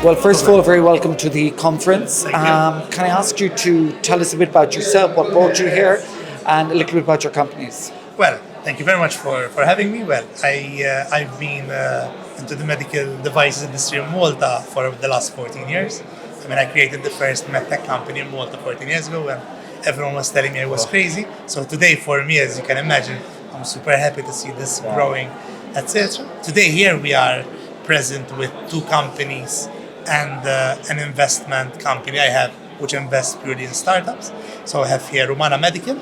Well, first of all, very welcome to the conference. Can I ask you to tell us a bit about yourself, what brought you here, and a little bit about your companies? Well, thank you very much for having me. Well, I've been into the medical devices industry in Malta for the last 14 years. I mean, I created the first MedTech company in Malta 14 years ago, and everyone was telling me I was crazy. So today, for me, as you can imagine, I'm super happy to see this growing, etc. Today, here we are present with two companies and an investment company I have, which invests purely in startups. So I have here Umana Medical,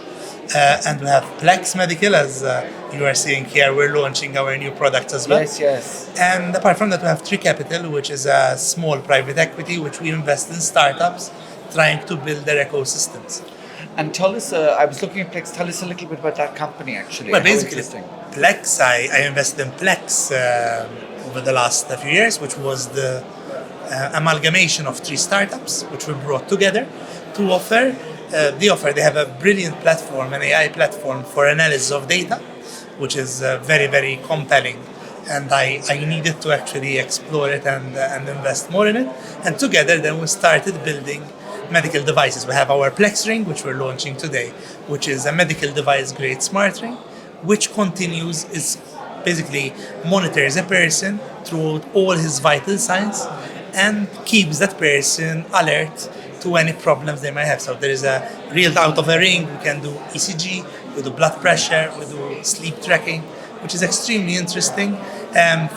and we have �W𝐞𝐝 Medical, as you are seeing here. We're launching our new products as well. Yes. And apart from that, we have 𝐿 Capital, which is a small private equity, which we invest in startups trying to build their ecosystems. And tell us, I was looking at 𝐿𝐼, tell us a little bit about that company actually. Well, How basically, interesting. 𝐿𝐼, I invested in 𝐿𝐼 over the last few years, which was the amalgamation of three startups, which we brought together to offer. They have a brilliant platform, an AI platform for analysis of data, which is very, very compelling. And I needed to actually explore it and invest more in it. And together, then we started building medical devices. We have our 𝐿𝐼 ring, which we're launching today, which is a medical device grade smart ring, which basically monitors a person throughout all his vital signs and keeps that person alert to any problems they might have. So there is a real out of a ring, we can do ECG, we do blood pressure, we do sleep tracking, which is extremely interesting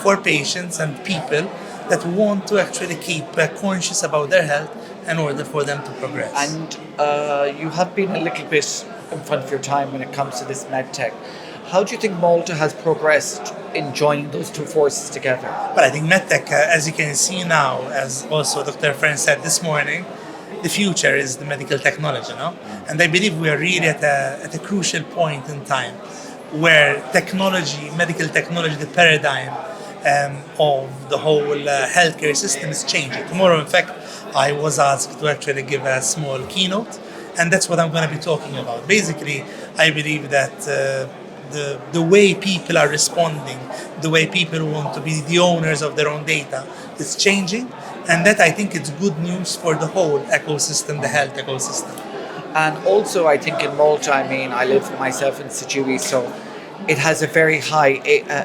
for patients and people that want to actually keep conscious about their health in order for them to progress. And you have been a little bit in front of your time when it comes to this medtech. How do you think Malta has progressed in joining those two forces together? Well, I think MedTech, as you can see now, as also Dr. Friend said this morning, the future is the medical technology, no? And I believe we are really at a crucial point in time where technology, medical technology, the paradigm of the whole healthcare system is changing. Tomorrow, in fact, I was asked to actually give a small keynote, and that's what I'm going to be talking about. Basically, I believe that the way people are responding, the way people want to be the owners of their own data is changing, and that I think it's good news for the whole ecosystem, the health ecosystem. And also, I think in Malta, I mean, I live myself in 𝐭𝐶𝐲𝐻, so it has a very high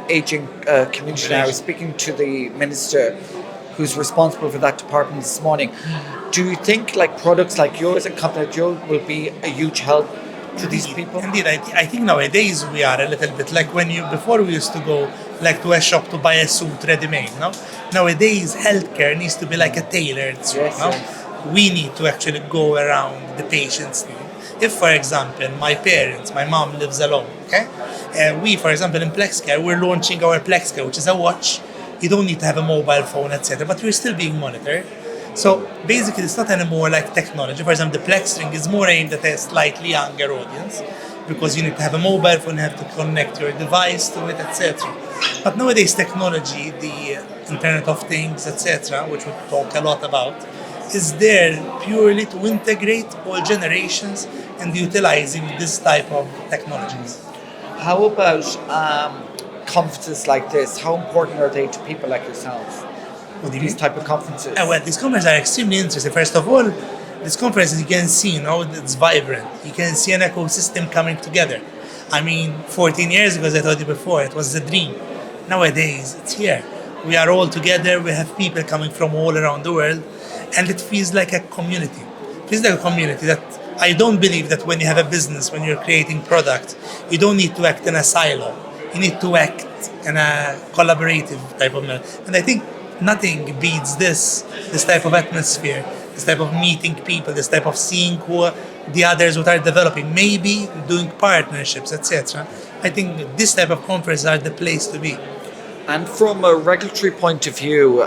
aging community. Now, I was speaking to the minister who's responsible for that department this morning. Do you think like products like yours and company like yours will be a huge help to these people? Indeed, I think nowadays we are a little bit like before we used to go like to a shop to buy a suit ready-made, no? Nowadays, healthcare needs to be like a tailored suit, no? Yes. We need to actually go around the patient's need. If, for example, my mom lives alone, okay? We, for example, in 𝐿𝐼, we're launching our 𝐿𝐼, which is a watch. You don't need to have a mobile phone, etc., but we're still being monitored. So basically, it's not anymore like technology. For example, the 𝐿𝐼 ring is more aimed at a slightly younger audience because you need to have a mobile phone, you have to connect your device to it, etc. But nowadays, technology, the Internet of Things, etc., which we talk a lot about, is there purely to integrate all generations and utilizing this type of technologies. How about conferences like this? How important are they to people like yourself? What do you These mean? type of conferences? Well, these conferences are extremely interesting. First of all, these conferences you can see, it's vibrant. You can see an ecosystem coming together. I mean, 14 years ago, as I told you before, it was a dream. Nowadays, it's here. We are all together. We have people coming from all around the world, and it feels like a community. It feels like a community that I don't believe that when you have a business, when you're creating product, you don't need to act in a silo. You need to act in a collaborative type of manner. And I think nothing beats this type of atmosphere, this type of meeting people, this type of seeing who the others what are developing, maybe doing partnerships, etc. I think this type of conferences are the place to be. And from a regulatory point of view,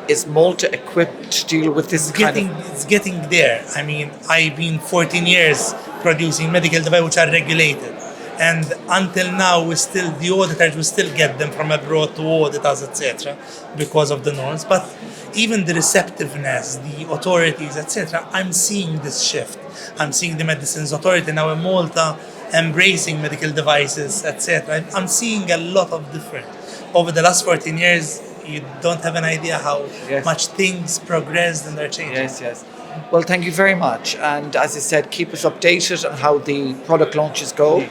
is Malta equipped to deal with this It's getting there. I mean, I've been 14 years producing medical devices which are regulated. And until now, the auditors will still get them from abroad to audit us, etc., because of the norms. But even the receptiveness, the authorities, etc., I'm seeing this shift. I'm seeing the Medicines Authority now in Malta embracing medical devices, etc. I'm seeing a lot of difference. Over the last 14 years, you don't have an idea how Yes. much things progressed and they're changing. Yes, yes. Well, thank you very much. And as I said, keep us updated on how the product launches go.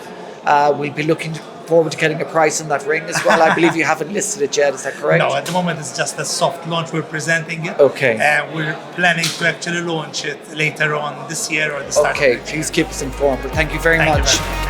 We'll be looking forward to getting a price on that ring as well. I believe you haven't listed it yet, is that correct? No, at the moment it's just a soft launch. We're presenting it. Okay. We're planning to actually launch it later on this year or the start. Okay, of next year. please keep us informed. But thank you very Thank you much. very much.